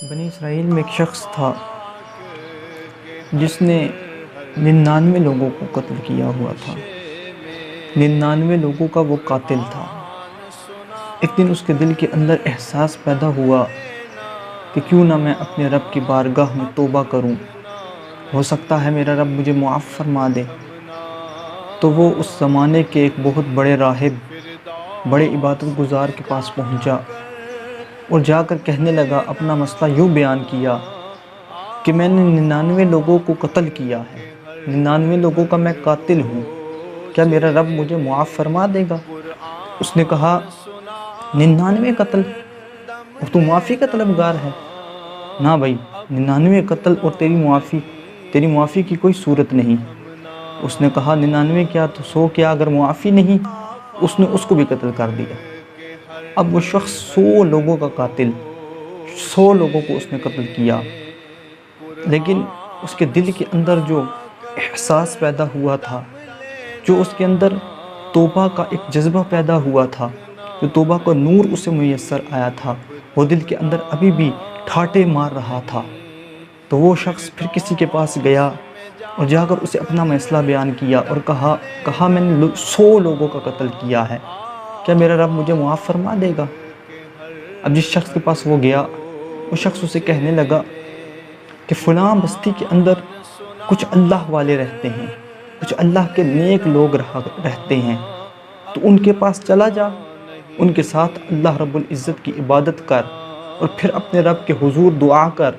بنی اسرائیل میں ایک شخص تھا جس نے 99 لوگوں کو قتل کیا ہوا تھا۔ 99 لوگوں کا وہ قاتل تھا۔ ایک دن اس کے دل کے اندر احساس پیدا ہوا کہ کیوں نہ میں اپنے رب کی بارگاہ میں توبہ کروں، ہو سکتا ہے میرا رب مجھے معاف فرما دے۔ تو وہ اس زمانے کے ایک بہت بڑے راہب، بڑے عبادت گزار کے پاس پہنچا اور جا کر کہنے لگا، اپنا مسئلہ یوں بیان کیا کہ میں نے 99 لوگوں کو قتل کیا ہے، 99 لوگوں کا میں قاتل ہوں، کیا میرا رب مجھے معاف فرما دے گا؟ اس نے کہا، 99 قتل اور تو معافی کا طلبگار ہے؟ نہ بھائی، 99 قتل اور تیری معافی کی کوئی صورت نہیں۔ اس نے کہا، 99 کیا تو 100 کیا، اگر معافی نہیں؟ اس نے اس کو بھی قتل کر دیا۔ اب وہ شخص 100 لوگوں کا قاتل، 100 لوگوں کو اس نے قتل کیا، لیکن اس کے دل کے اندر جو احساس پیدا ہوا تھا، جو اس کے اندر توبہ کا ایک جذبہ پیدا ہوا تھا، جو توبہ کا نور اسے میسر آیا تھا، وہ دل کے اندر ابھی بھی ٹھاٹے مار رہا تھا۔ تو وہ شخص پھر کسی کے پاس گیا اور جا کر اسے اپنا مسئلہ بیان کیا اور کہا میں نے 100 لوگوں کا قتل کیا ہے، کیا میرا رب مجھے معاف فرما دے گا؟ اب جس شخص کے پاس وہ گیا، وہ شخص اسے کہنے لگا کہ فلاں بستی کے اندر کچھ اللہ والے رہتے ہیں، کچھ اللہ کے نیک لوگ رہتے ہیں، تو ان کے پاس چلا جا، ان کے ساتھ اللہ رب العزت کی عبادت کر اور پھر اپنے رب کے حضور دعا کر،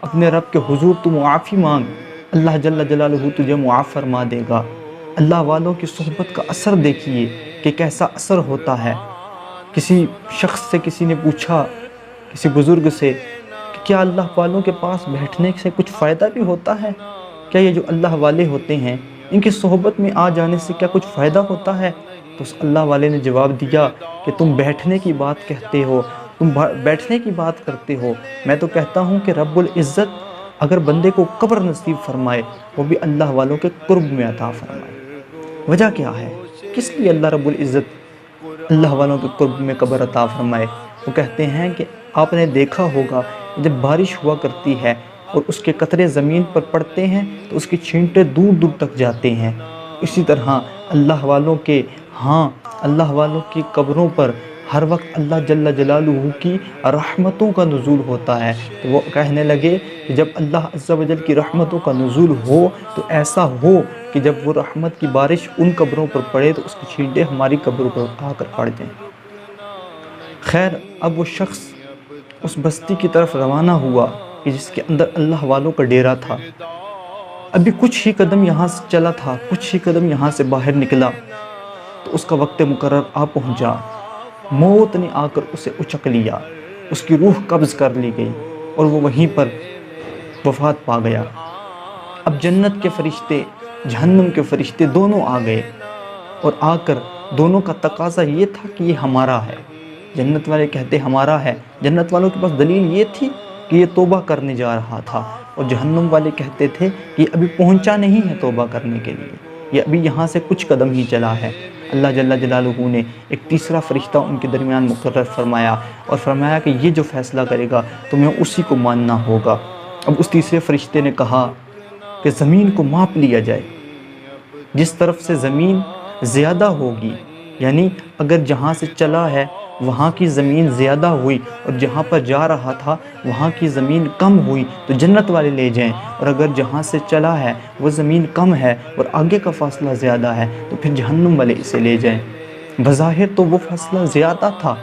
اپنے رب کے حضور تو معافی مانگ، اللہ جل جلالہ تجھے معاف فرما دے گا۔ اللہ والوں کی صحبت کا اثر دیکھیے کہ کیسا اثر ہوتا ہے۔ کسی شخص سے کسی نے پوچھا، کسی بزرگ سے، کہ کیا اللہ والوں کے پاس بیٹھنے سے کچھ فائدہ بھی ہوتا ہے؟ کیا یہ جو اللہ والے ہوتے ہیں، ان کی صحبت میں آ جانے سے کیا کچھ فائدہ ہوتا ہے؟ تو اس اللہ والے نے جواب دیا کہ تم بیٹھنے کی بات کہتے ہو، تم بیٹھنے کی بات کرتے ہو، میں تو کہتا ہوں کہ رب العزت اگر بندے کو قبر نصیب فرمائے، وہ بھی اللہ والوں کے قرب میں عطا فرمائے۔ وجہ کیا ہے؟ کس لیے اللہ رب العزت اللہ والوں کے قرب میں قبر عطا فرمائے؟ وہ کہتے ہیں کہ آپ نے دیکھا ہوگا جب بارش ہوا کرتی ہے اور اس کے قطرے زمین پر پڑتے ہیں تو اس کی چھینٹے دور دور تک جاتے ہیں، اسی طرح اللہ والوں کی قبروں پر ہر وقت اللہ جل جلالہ کی رحمتوں کا نزول ہوتا ہے۔ تو وہ کہنے لگے کہ جب اللہ عز و جل کی رحمتوں کا نزول ہو تو ایسا ہو کہ جب وہ رحمت کی بارش ان قبروں پر پڑے تو اس کی چھینٹیں ہماری قبروں پر آ کر پڑ جائیں۔ خیر، اب وہ شخص اس بستی کی طرف روانہ ہوا کہ جس کے اندر اللہ والوں کا ڈیرا تھا۔ ابھی کچھ ہی قدم یہاں سے چلا تھا، کچھ ہی قدم یہاں سے باہر نکلا تو اس کا وقت مقرر آ پہنچا۔ موت نے آ کر اسے اچک لیا، اس کی روح قبض کر لی گئی اور وہ وہیں پر وفات پا گیا۔ اب جنت کے فرشتے، جہنم کے فرشتے دونوں آ گئے اور آ کر دونوں کا تقاضا یہ تھا کہ یہ ہمارا ہے۔ جنت والے کہتے ہمارا ہے، جنت والوں کے پاس دلیل یہ تھی کہ یہ توبہ کرنے جا رہا تھا، اور جہنم والے کہتے تھے کہ یہ ابھی پہنچا نہیں ہے توبہ کرنے کے لیے، یہ ابھی یہاں سے کچھ قدم ہی چلا ہے۔ اللہ جل جلالہ نے ایک تیسرا فرشتہ ان کے درمیان مقرر فرمایا اور فرمایا کہ یہ جو فیصلہ کرے گا تمہیں اسی کو ماننا ہوگا۔ اب اس تیسرے فرشتے نے کہا کہ زمین کو ماپ لیا جائے، جس طرف سے زمین زیادہ ہوگی، یعنی اگر جہاں سے چلا ہے وہاں کی زمین زیادہ ہوئی اور جہاں پر جا رہا تھا وہاں کی زمین کم ہوئی تو جنت والے لے جائیں، اور اگر جہاں سے چلا ہے وہ زمین کم ہے اور آگے کا فاصلہ زیادہ ہے تو پھر جہنم والے اسے لے جائیں۔ بظاہر تو وہ فاصلہ زیادہ تھا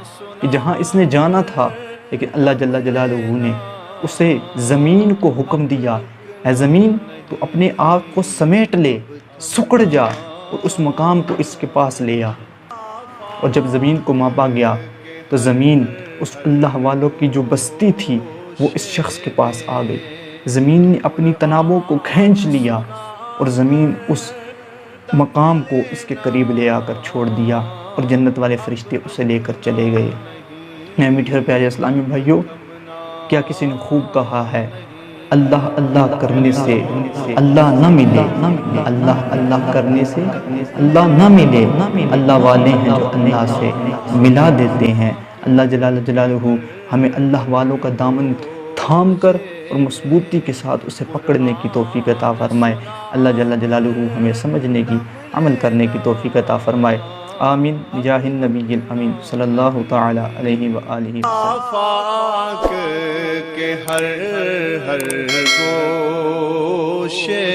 کہ جہاں اس نے جانا تھا، لیکن اللہ جل جلالہ نے اسے زمین کو حکم دیا، اے زمین تو اپنے آپ کو سمیٹ لے، سکڑ جا اور اس مقام کو اس کے پاس لے آ۔ اور جب زمین کو ماپا گیا تو زمین اس اللہ والوں کی جو بستی تھی وہ اس شخص کے پاس آ گئی۔ زمین نے اپنی تنابوں کو کھینچ لیا اور زمین اس مقام کو اس کے قریب لے آ کر چھوڑ دیا اور جنت والے فرشتے اسے لے کر چلے گئے۔ میرے میٹھے اور پیارے اسلامی بھائیوں، کیا کسی نے خوب کہا ہے، اللہ اللہ کرنے سے اللہ نہ ملے، اللہ اللہ کرنے سے اللہ نہ ملے، اللہ والے ہیں جو اللہ سے ملا دیتے ہیں۔ اللہ جلالہ ہمیں اللہ والوں کا دامن تھام کر اور مضبوطی کے ساتھ اسے پکڑنے کی توفیق عطا فرمائے۔ اللہ جل جلالہ ہمیں سمجھنے کی، عمل کرنے کی توفیق عطا فرمائے۔ آمین بجاہ النبی الامین صلی اللہ تعالی علیہ وآلہ وسلم۔ آفاق کے ہر گوشے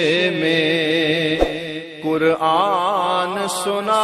میں قرآن سنا